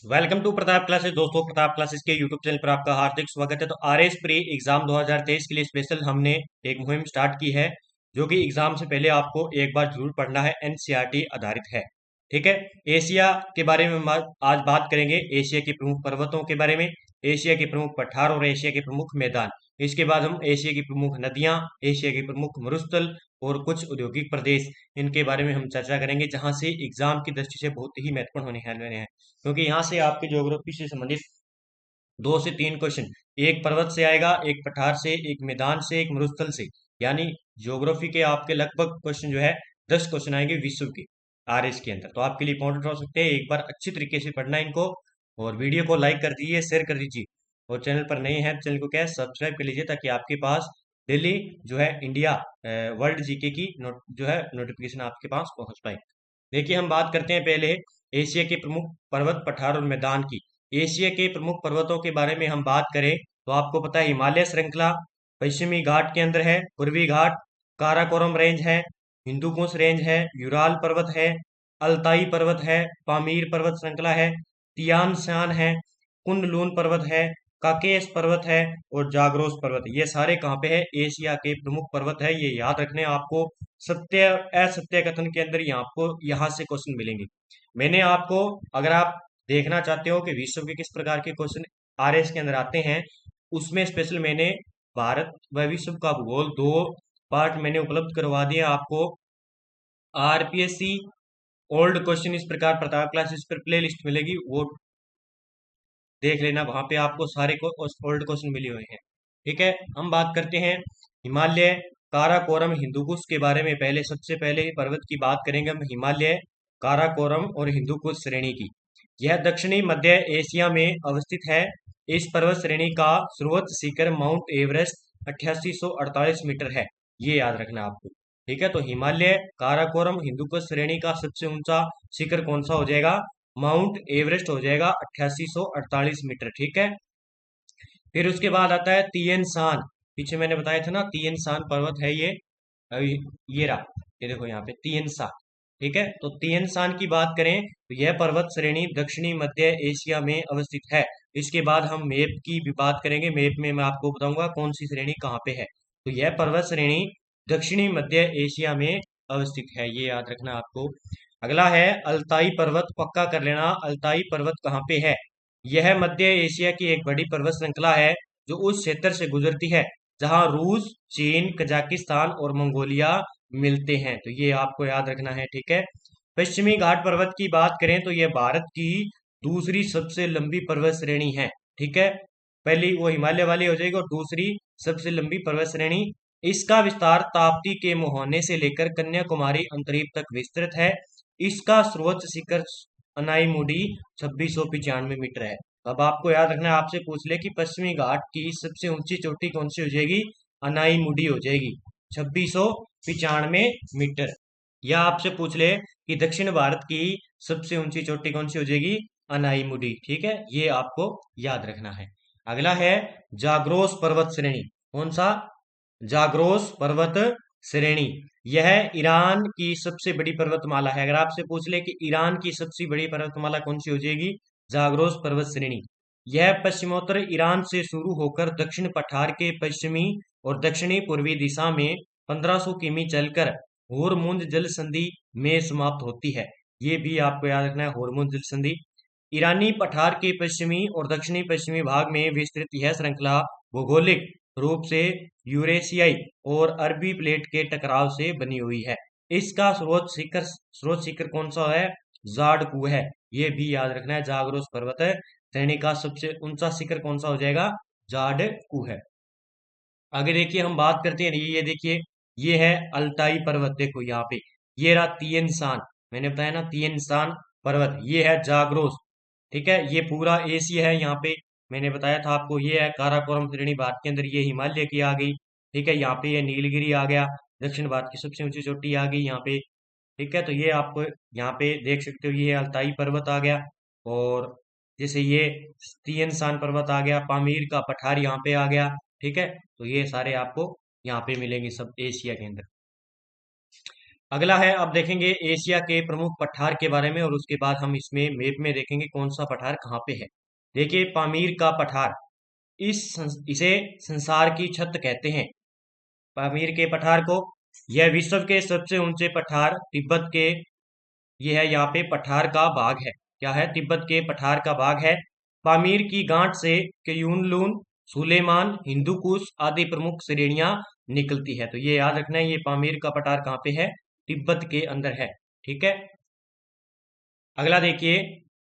Welcome to Pratap classes. दोस्तों, Pratap classes के YouTube channel पर आपका हार्दिक स्वागत है। तो आरएस प्री एग्जाम 2023 के लिए स्पेशल हमने एक मुहिम स्टार्ट की है, जो कि एग्जाम से पहले आपको एक बार जरूर पढ़ना है। एनसीईआरटी आधारित है। ठीक है। एशिया के बारे में हम आज बात करेंगे, एशिया के प्रमुख पर्वतों के बारे में, एशिया के प्रमुख पठार और एशिया के प्रमुख मैदान। इसके बाद हम एशिया की प्रमुख नदियां, एशिया के प्रमुख मरुस्थल और कुछ औद्योगिक प्रदेश, इनके बारे में हम चर्चा करेंगे, जहां से एग्जाम की दृष्टि से बहुत ही महत्वपूर्ण होने वाले हैं। क्योंकि यहाँ से आपके ज्योग्राफी से संबंधित 2 से 3 क्वेश्चन, एक पर्वत से आएगा, एक पठार से, एक मैदान से, एक मरुस्थल से। यानी ज्योग्राफी के आपके लगभग क्वेश्चन जो है 10 क्वेश्चन आएंगे विश्व के आरएस के अंदर। तो आपके लिए इंपॉर्टेंट हो सकते हैं। एक बार अच्छी तरीके से पढ़ना है इनको, और वीडियो को लाइक कर दीजिए, शेयर कर दीजिए, और चैनल पर नए हैं तो चैनल को क्या है, सब्सक्राइब कर लीजिए, ताकि आपके पास डेली जो है इंडिया वर्ल्ड जीके की जो है नोटिफिकेशन आपके पास पहुंच पाए। देखिए, हम बात करते हैं पहले एशिया के प्रमुख पर्वत, पठार और मैदान की। एशिया के प्रमुख पर्वतों के बारे में हम बात करें तो आपको पता है, हिमालय श्रृंखला पश्चिमी घाट के अंदर है, पूर्वी घाट, काराकोरम रेंज है, हिंदुकुश रेंज है, यूराल पर्वत है, अल्ताई पर्वत है, पामीर पर्वत श्रृंखला है, तियान शान है, कुनलून पर्वत है, काकेश पर्वत है और जाग्रोस पर्वत। ये सारे कहाँ पे है? एशिया के प्रमुख पर्वत है। ये याद रखने आपको सत्य असत्य कथन के अंदर यहाँ आपको यहाँ से क्वेश्चन मिलेंगे। मैंने आपको, अगर आप देखना चाहते हो कि विश्व के किस प्रकार के क्वेश्चन आरएस के अंदर आते हैं, उसमें स्पेशल मैंने भारत व विश्व का भूगोल 2 पार्ट मैंने उपलब्ध करवा दिया आपको। आरपीएससी ओल्ड क्वेश्चन इस प्रकार प्रताप क्लासेस पर प्ले लिस्ट मिलेगी, वो देख लेना, वहां पे आपको सारे ओल्ड क्वेश्चन मिले हुए हैं। ठीक है। हम बात करते हैं हिमालय, काराकोरम, हिंदुकुश के बारे में। पहले सबसे पहले पर्वत की बात करेंगे हम, हिमालय, काराकोरम और हिंदुकुश श्रेणी की। यह दक्षिणी मध्य एशिया में अवस्थित है। इस पर्वत श्रेणी का सर्वोच्च शिखर माउंट एवरेस्ट 8848 मीटर है। ये याद रखना आपको। ठीक है। तो हिमालय, काराकोरम, हिंदुकुश श्रेणी का सबसे ऊंचा शिखर कौन सा हो जाएगा? माउंट एवरेस्ट हो जाएगा, 8848 मीटर। ठीक है। फिर उसके बाद आता है तियन शान। पीछे मैंने बताया था ना, तियन शान पर्वत है ये। ये रहा, ये देखो यहाँ पे तियन शान। ठीक है। तो तियन शान की बात करें तो यह पर्वत श्रेणी दक्षिणी मध्य एशिया में अवस्थित है। इसके बाद हम मैप की भी बात करेंगे। मैप में मैं आपको बताऊंगा कौन सी श्रेणी कहाँ पे है। तो यह पर्वत श्रेणी दक्षिणी मध्य एशिया में अवस्थित है, ये याद रखना आपको। अगला है अल्ताई पर्वत। पक्का कर लेना, अल्ताई पर्वत कहाँ पे है? यह मध्य एशिया की एक बड़ी पर्वत श्रृंखला है, जो उस क्षेत्र से गुजरती है जहां रूस, चीन, कजाकिस्तान और मंगोलिया मिलते हैं। तो ये आपको याद रखना है। ठीक है। पश्चिमी घाट पर्वत की बात करें तो यह भारत की दूसरी सबसे लंबी पर्वत श्रेणी है। ठीक है। पहली वो हिमालय वाली हो जाएगी, और दूसरी सबसे लंबी पर्वत श्रेणी। इसका विस्तार ताप्ती के मुहाने से लेकर कन्याकुमारी अंतरीप तक विस्तृत है। इसका सर्वोच्च शिखर अनाईमुडी 2695 मीटर है। अब आपको याद रखना है, आपसे पूछ ले कि पश्चिमी घाट की सबसे ऊंची चोटी कौन सी हो जाएगी? अनाईमुडी हो जाएगी, 2695 मीटर। या आपसे पूछ ले कि दक्षिण भारत की सबसे ऊंची चोटी कौन सी हो जाएगी? अनाईमुडी। ठीक है। ये आपको याद रखना है। अगला है जाग्रोस पर्वत श्रेणी। कौन सा? जाग्रोस पर्वत श्रेणी। यह ईरान की सबसे बड़ी पर्वतमाला है। अगर आपसे पूछ ले कि ईरान की सबसे बड़ी पर्वतमाला कौन सी हो जाएगी? जाग्रोस पर्वत श्रेणी। यह पश्चिमोत्तर ईरान से शुरू होकर दक्षिण पठार के पश्चिमी और दक्षिणी पूर्वी दिशा में 1500 किमी चलकर होरमुंज जल संधि में समाप्त होती है। ये भी आपको याद रखना है, होरमुंज जल संधि। ईरानी पठार के पश्चिमी और दक्षिणी पश्चिमी भाग में विस्तृत यह श्रृंखला भौगोलिक रूप से यूरेशियाई और अरबी प्लेट के टकराव से बनी हुई है। इसका स्रोत शिखर कौन सा है? जाडकू है। ये भी याद रखना है। जाग्रोस पर्वत है श्रेणी का सबसे ऊंचा शिखर कौन सा हो जाएगा? जाडकू है। आगे देखिए, हम बात करते हैं, ये देखिए, ये है अल्ताई पर्वत। देखो यहाँ पे, ये रहा तियन शान। मैंने बताया ना, तियन शान पर्वत। ये है जाग्रोस। ठीक है। ये पूरा एशिया है यहाँ पे। मैंने बताया था आपको, ये है काराकोरम श्रेणी भारत के अंदर, ये हिमालय की आ गई। ठीक है। यहाँ पे ये नीलगिरी आ गया, दक्षिण भारत की सबसे ऊंची चोटी आ गई यहाँ पे। ठीक है। तो ये आपको यहाँ पे देख सकते हो, ये अल्ताई पर्वत आ गया। और जैसे ये तियन शान पर्वत आ गया, पामीर का पठार यहाँ पे आ गया। ठीक है। तो ये सारे आपको यहाँ पे मिलेंगे, सब एशिया के अंदर। अगला है, अब देखेंगे एशिया के प्रमुख पठार के बारे में, और उसके बाद हम इसमें मैप में देखेंगे कौन सा पठार कहाँ पे है। देखिए, पामीर का पठार, इसे संसार की छत कहते हैं। पामीर के पठार को, यह विश्व के सबसे ऊंचे पठार तिब्बत के, ये है यहाँ पे पठार का भाग है। क्या है? तिब्बत के पठार का भाग है। पामीर की गांठ से क्युनलुन, सुलेमान, हिंदुकुश आदि प्रमुख श्रेणियां निकलती है। तो ये याद रखना है, ये पामीर का पठार कहाँ पे है? तिब्बत के अंदर है। ठीक है। अगला देखिए,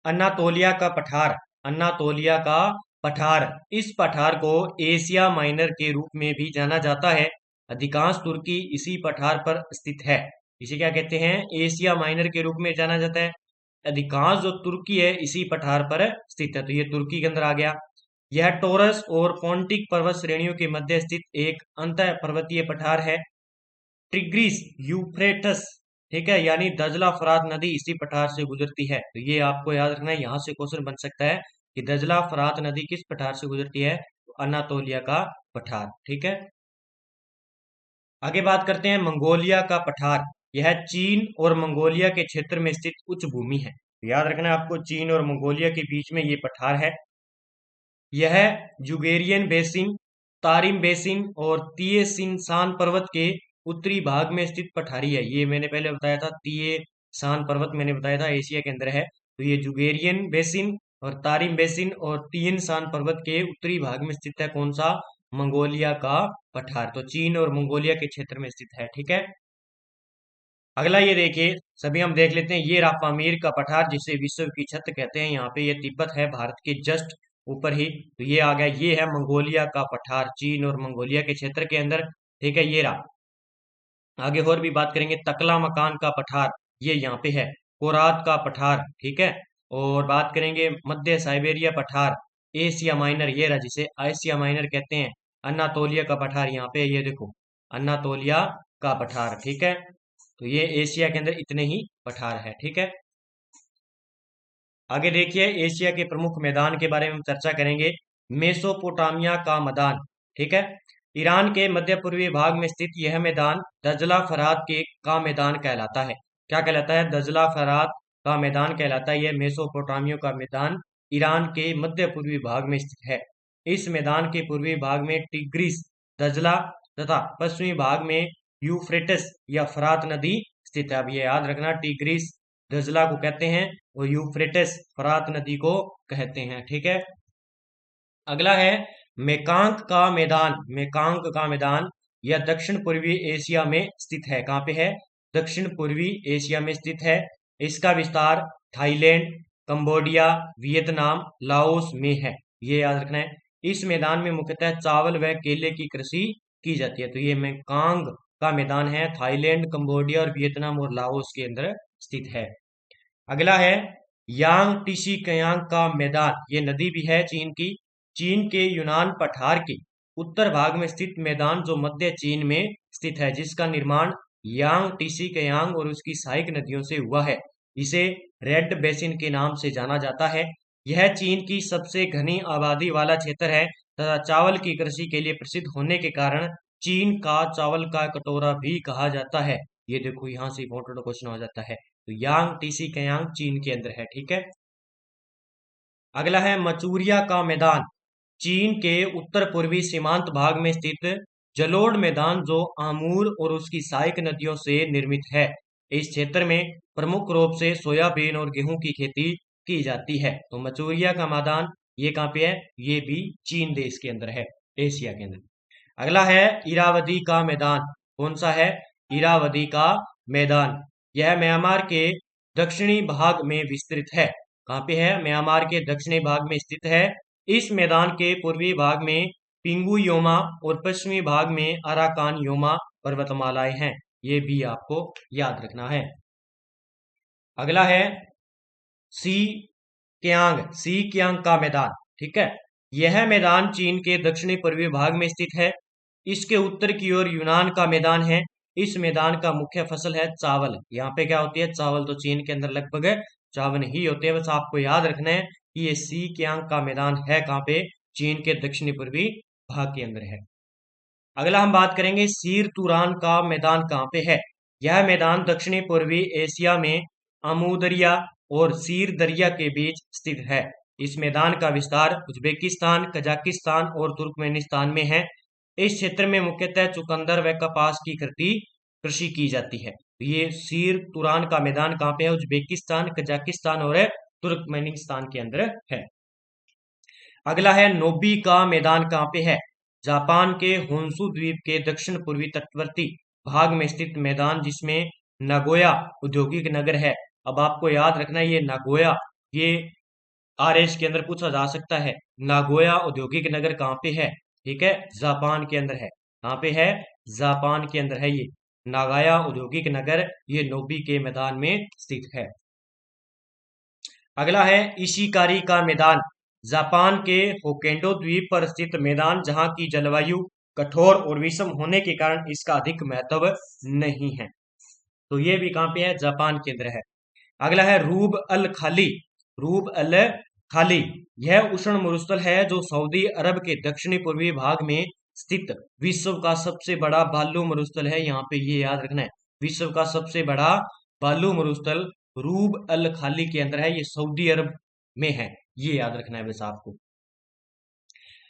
अन्नातोलिया का पठार। अन्नातोलिया का पठार, इस पठार को एशिया माइनर के रूप में भी जाना जाता है। अधिकांश तुर्की इसी पठार पर स्थित है। इसे क्या कहते हैं? एशिया माइनर के रूप में जाना जाता है। अधिकांश जो तुर्की है इसी पठार पर स्थित है, तो ये तुर्की के अंदर आ गया। यह टोरस और पोंटिक पर्वत श्रेणियों के मध्य स्थित एक अंतः पर्वतीय पठार है। टिग्रिस, यूफ्रेटस, ठीक है, यानी दजला फरात नदी इसी पठार से गुजरती है। तो ये आपको याद रखना है, यहाँ से क्वेश्चन बन सकता है कि दजला फरात नदी किस पठार से गुजरती है? तो अनातोलिया का पठार। ठीक है। आगे बात करते हैं मंगोलिया का पठार। यह चीन और मंगोलिया के क्षेत्र में स्थित उच्च भूमि है। याद रखना है आपको, चीन और मंगोलिया के बीच में ये पठार है। यह जुगेरियन बेसिन, तारिम बेसिन और तिये पर्वत के उत्तरी भाग में स्थित पठारी है। ये मैंने पहले बताया था, तिये शान पर्वत मैंने बताया था एशिया के अंदर है। तो ये जुगेरियन बेसिन और तारिम बेसिन और तियन शान पर्वत के उत्तरी भाग में स्थित है। कौन सा? मंगोलिया का पठार। तो चीन और मंगोलिया के क्षेत्र में स्थित है। ठीक है। अगला ये देखिए, सभी हम देख लेते हैं, ये रहा पामीर का पठार जिसे विश्व की छत कहते हैं। यहाँ पे ये तिब्बत है भारत के जस्ट ऊपर ही। तो ये आ गया, ये है मंगोलिया का पठार, चीन और मंगोलिया के क्षेत्र के अंदर। ठीक है, ये रहा। आगे और भी बात करेंगे, तकला मकान का पठार, ये यहाँ पे है। कोरात का पठार, ठीक है। और बात करेंगे मध्य साइबेरिया पठार, एशिया माइनर, ये रहा जिसे एशिया माइनर कहते हैं। अन्नातोलिया का पठार यहाँ पे, ये देखो अन्नातोलिया का पठार। ठीक है। तो ये एशिया के अंदर इतने ही पठार है। ठीक है। आगे देखिए, एशिया के प्रमुख मैदान के बारे में हम चर्चा करेंगे। मेसोपोटामिया का मैदान, ठीक है। ईरान के मध्य पूर्वी भाग में स्थित यह मैदान दजला फरात के का मैदान कहलाता है। क्या कहलाता है? दजला फरात का मैदान कहलाता है। यह मेसोपोटामिया का मैदान ईरान के मध्य पूर्वी भाग में स्थित है। इस मैदान के पूर्वी भाग में टिग्रिस, दजला तथा पश्चिमी भाग में यूफ्रेटस या फरात नदी स्थित है। अब ये याद रखना, टिग्रिस दजला को कहते हैं और यूफ्रेटस फरात नदी को कहते हैं। ठीक है। अगला है मेकांग का मैदान। मेकांग का मैदान यह दक्षिण पूर्वी एशिया में स्थित है। कहाँ पे है? दक्षिण पूर्वी एशिया में स्थित है। इसका विस्तार थाईलैंड, कंबोडिया, वियतनाम, लाओस में है। ये याद रखना है। इस मैदान में मुख्यतः चावल व केले की कृषि की जाती है। तो ये मेकांग का मैदान है, थाईलैंड, कंबोडिया और वियतनाम और लाओस के अंदर स्थित है। अगला है यांग टीसी कयांग का मैदान। ये नदी भी है चीन की। चीन के यूनान पठार के उत्तर भाग में स्थित मैदान जो मध्य चीन में स्थित है, जिसका निर्माण यांग टीसी कयांग और उसकी सहायक नदियों से हुआ है। इसे रेड बेसिन के नाम से जाना जाता है। यह चीन की सबसे घनी आबादी वाला क्षेत्र है तथा चावल की कृषि के लिए प्रसिद्ध होने के कारण चीन का चावल का कटोरा भी कहा जाता है। ये देखो, यहाँ से इंपॉर्टेंट क्वेश्चन हो जाता है। तो यांग टीसी कयांग चीन के अंदर है। ठीक है। अगला है मचूरिया का मैदान। चीन के उत्तर पूर्वी सीमांत भाग में स्थित जलोढ़ मैदान जो आमूर और उसकी सहायक नदियों से निर्मित है। इस क्षेत्र में प्रमुख रूप से सोयाबीन और गेहूं की खेती की जाती है। तो मचूरिया का मैदान ये कहाँ पे है? ये भी चीन देश के अंदर है, एशिया के अंदर। अगला है इरावदी का मैदान। कौन सा है? इरावदी का मैदान। यह म्यांमार के दक्षिणी भाग में विस्तृत है। कहाँ पे है? म्यांमार के दक्षिणी भाग में स्थित है। इस मैदान के पूर्वी भाग में पिंगू योमा और पश्चिमी भाग में अराकान योमा पर्वतमालाएं हैं। ये भी आपको याद रखना है। अगला है सी सी क्यांग का मैदान, ठीक है। यह मैदान चीन के दक्षिणी पूर्वी भाग में स्थित है। इसके उत्तर की ओर यूनान का मैदान है। इस मैदान का मुख्य फसल है चावल। यहाँ पे क्या होती है? चावल। तो चीन के अंदर लगभग चावल ही होते हैं। बस आपको याद रखना है कि ये सी क्यांग का मैदान है कहाँ पे? चीन के दक्षिणी पूर्वी भाग के अंदर है। अगला हम बात करेंगे सीर तुरान का मैदान कहाँ पे है। यह मैदान दक्षिणी पूर्वी एशिया में अमू दरिया और सीर दरिया के बीच स्थित है। इस मैदान का विस्तार उज्बेकिस्तान, कजाकिस्तान और तुर्कमेनिस्तान में है। इस क्षेत्र में मुख्यतः चुकंदर व कपास की कृषि की जाती है। ये सीर तुरान का मैदान कहाँ पे है? उज्बेकिस्तान, कजाकिस्तान और तुर्कमेनिस्तान के अंदर है। अगला है नोबी का मैदान कहाँ पे है? जापान के होन्शु द्वीप के दक्षिण पूर्वी तटवर्ती भाग में स्थित मैदान, जिसमें नागोया औद्योगिक नगर है। अब आपको याद रखना है, ये नागोया, ये आरएस के अंदर पूछा जा सकता है। नागोया औद्योगिक नगर कहाँ पे है? ठीक है, जापान के अंदर है। कहाँ पे है? जापान के अंदर है ये नागाया औद्योगिक नगर, ये नोबी के मैदान में स्थित है। अगला है इशिकारी का मैदान, जापान के होक्काइडो द्वीप पर स्थित मैदान, जहां की जलवायु कठोर और विषम होने के कारण इसका अधिक महत्व नहीं है। तो ये भी कहाँ पे है? जापान के अंदर है। अगला है रूब अल खाली। रूब अल खाली यह उष्ण मरुस्थल है जो सऊदी अरब के दक्षिणी पूर्वी भाग में स्थित विश्व का सबसे बड़ा बालू मरुस्थल है। यहाँ पे ये याद रखना है, विश्व का सबसे बड़ा बालू मरुस्थल रूब अल खाली के अंदर है, ये सऊदी अरब में है। ये याद रखना है बस आपको।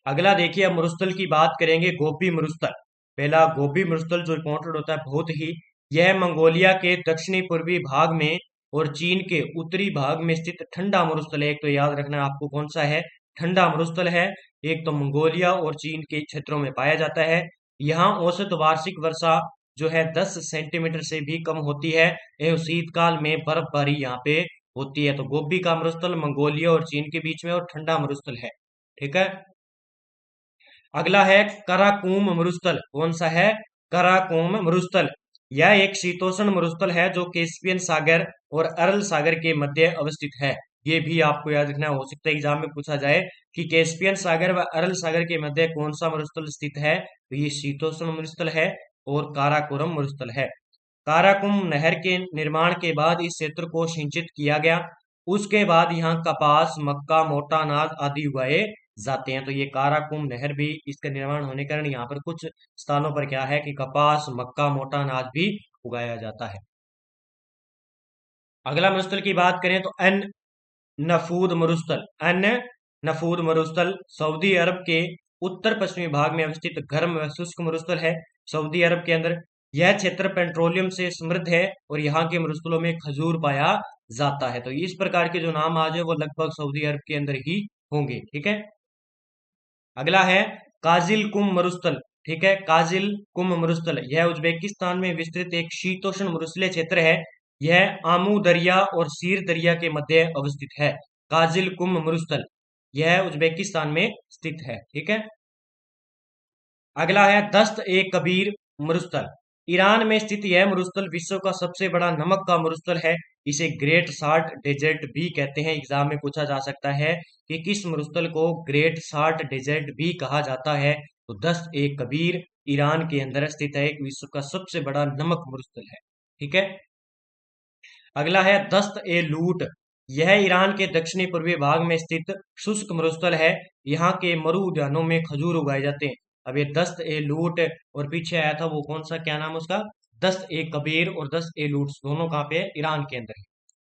अगला देखिए, अब मरुस्थल की बात करेंगे, गोबी मरुस्थल। पहला गोबी मरुस्थल जो इंपॉर्टेंट होता है बहुत ही, यह मंगोलिया के दक्षिणी पूर्वी भाग में और चीन के उत्तरी भाग में स्थित ठंडा मरुस्थल है। एक तो याद रखना है आपको कौन सा है? ठंडा मरुस्थल है। एक तो मंगोलिया और चीन के क्षेत्रों में पाया जाता है। यहाँ औसत वार्षिक वर्षा जो है 10 सेंटीमीटर से भी कम होती है एवं शीतकाल में बर्फबारी यहाँ पे होती है। तो गोबी का मरुस्थल मंगोलिया और चीन के बीच में और ठंडा मरुस्थल है। ठीक है। अगला है कराकूम मरुस्थल। कौन सा है? कराकूम मरुस्थल। यह एक शीतोष्ण मरुस्थल है जो कैस्पियन सागर और अरल सागर के मध्य अवस्थित है। ये भी आपको याद रखना हो सकता है एग्जाम में पूछा जाए कि कैस्पियन सागर व अरल सागर के मध्य कौन सा मरुस्थल स्थित है? तो ये शीतोष्ण मरुस्थल है और काराकोरम मरुस्थल है। काराकुम नहर के निर्माण के बाद इस क्षेत्र को सिंचित किया गया। उसके बाद यहाँ कपास, मक्का, मोटा अनाज आदि उगाए जाते हैं। तो ये काराकुम नहर भी, इसका निर्माण होने के कारण यहाँ पर कुछ स्थानों पर क्या है कि कपास, मक्का, मोटा अनाज भी उगाया जाता है। अगला मरुस्थल की बात करें तो एन नफूद मरुस्थल। एन नफूद मरुस्थल सऊदी अरब के उत्तर पश्चिमी भाग में अवस्थित गर्म व शुष्क मरुस्थल है। सऊदी अरब के अंदर यह क्षेत्र पेट्रोलियम से समृद्ध है और यहाँ के मरुस्थलों में खजूर पाया जाता है। तो इस प्रकार के जो नाम आज है वो लगभग सऊदी अरब के अंदर ही होंगे। ठीक है। अगला है काजिल कुम मरुस्थल। ठीक है, काजिल कुम मरुस्थल यह उज्बेकिस्तान में विस्तृत एक शीतोष्ण मरुस्थलीय क्षेत्र है। यह आमू दरिया और सीर दरिया के मध्य अवस्थित है। काजिल कुम मरुस्थल यह उज्बेकिस्तान में स्थित है। ठीक है। अगला है दस्त ए कबीर मरुस्थल। ईरान में स्थित यह मरुस्थल विश्व का सबसे बड़ा नमक का मरुस्थल है। इसे ग्रेट साल्ट डेजर्ट भी कहते हैं। एग्जाम में पूछा जा सकता है कि किस मरुस्थल को ग्रेट साल्ट डेजर्ट भी कहा जाता है? तो दस्त ए कबीर ईरान के अंदर स्थित है, एक विश्व का सबसे बड़ा नमक मरुस्थल है। ठीक है। अगला है दस्त ए लूट। यह ईरान के दक्षिणी पूर्वी भाग में स्थित शुष्क मरुस्थल है। यहाँ के मरु उद्यानों में खजूर उगाए जाते हैं। अब ये दस्त ए लूट और पीछे आया था वो कौन सा, क्या नाम उसका? दस्त ए कबीर और दस्त ए लूट दोनों कहाँ पे है? ईरान के अंदर है।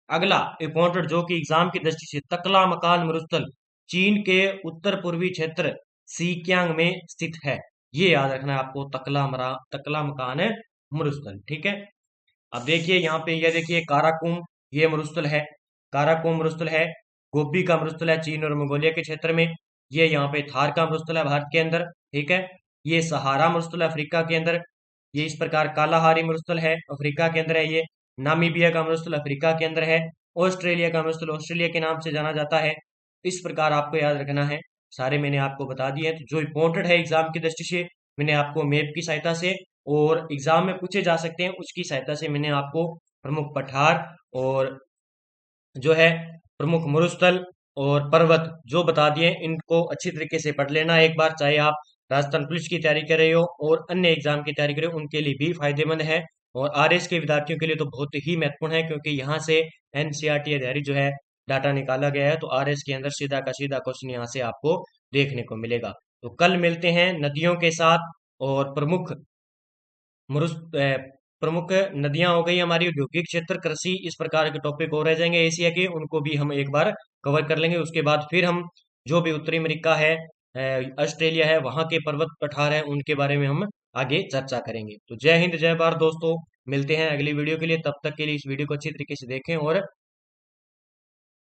अगला इंपॉर्टेंट जो कि एग्जाम की दृष्टि से, तकला मकान मरुस्थल चीन के उत्तर पूर्वी क्षेत्र सीकियांग में स्थित है। ये याद रखना है आपको, तकला मकान है मरुस्थल। ठीक है। अब देखिए यहाँ पे, ये देखिए काराकुम, ये मरुस्थल है। काराकुम मरुस्थल है, गोबी का मरुस्थल है चीन और मंगोलिया के क्षेत्र में। ये यहाँ पे थार का मरुस्थल है भारत के अंदर। ठीक है। ये सहारा मरुस्थल है अफ्रीका के अंदर। ये इस प्रकार कालाहारी मरुस्थल है, अफ्रीका के अंदर है। ये नामीबिया का मरुस्थल अफ्रीका के अंदर है। ऑस्ट्रेलिया का मरुस्थल ऑस्ट्रेलिया के नाम से जाना जाता है। इस प्रकार आपको याद रखना है। सारे मैंने आपको बता दिए हैं। तो जो इंपॉर्टेंट है एग्जाम की दृष्टि से, मैंने आपको मैप की सहायता से और एग्जाम में पूछे जा सकते हैं उसकी सहायता से मैंने आपको प्रमुख पठार और जो है प्रमुख मरुस्थल और पर्वत जो बता दिए, इनको अच्छी तरीके से पढ़ लेना एक बार, चाहे आप राजस्थान पुलिस की तैयारी कर रहे हो और अन्य एग्जाम की तैयारी कर रहे हो, उनके लिए भी फायदेमंद है। और आरएस के विद्यार्थियों के लिए तो बहुत ही महत्वपूर्ण है, क्योंकि यहाँ से एनसीईआरटी आधारित जो है डाटा निकाला गया है। तो आरएस के अंदर सीधा का सीधा क्वेश्चन यहाँ से आपको देखने को मिलेगा। तो कल मिलते हैं नदियों के साथ और प्रमुख मरुस्थल प्रमुख नदियां हो गई हमारी, औद्योगिक क्षेत्र, कृषि, इस प्रकार के टॉपिक और रह जाएंगे एशिया के, उनको भी हम एक बार कवर कर लेंगे। उसके बाद फिर हम जो भी उत्तरी अमेरिका है, ऑस्ट्रेलिया है, वहाँ के पर्वत पठार है, उनके बारे में हम आगे चर्चा करेंगे। तो जय हिंद, जय भारत दोस्तों, मिलते हैं अगली वीडियो के लिए। तब तक के लिए इस वीडियो को अच्छी तरीके से देखें और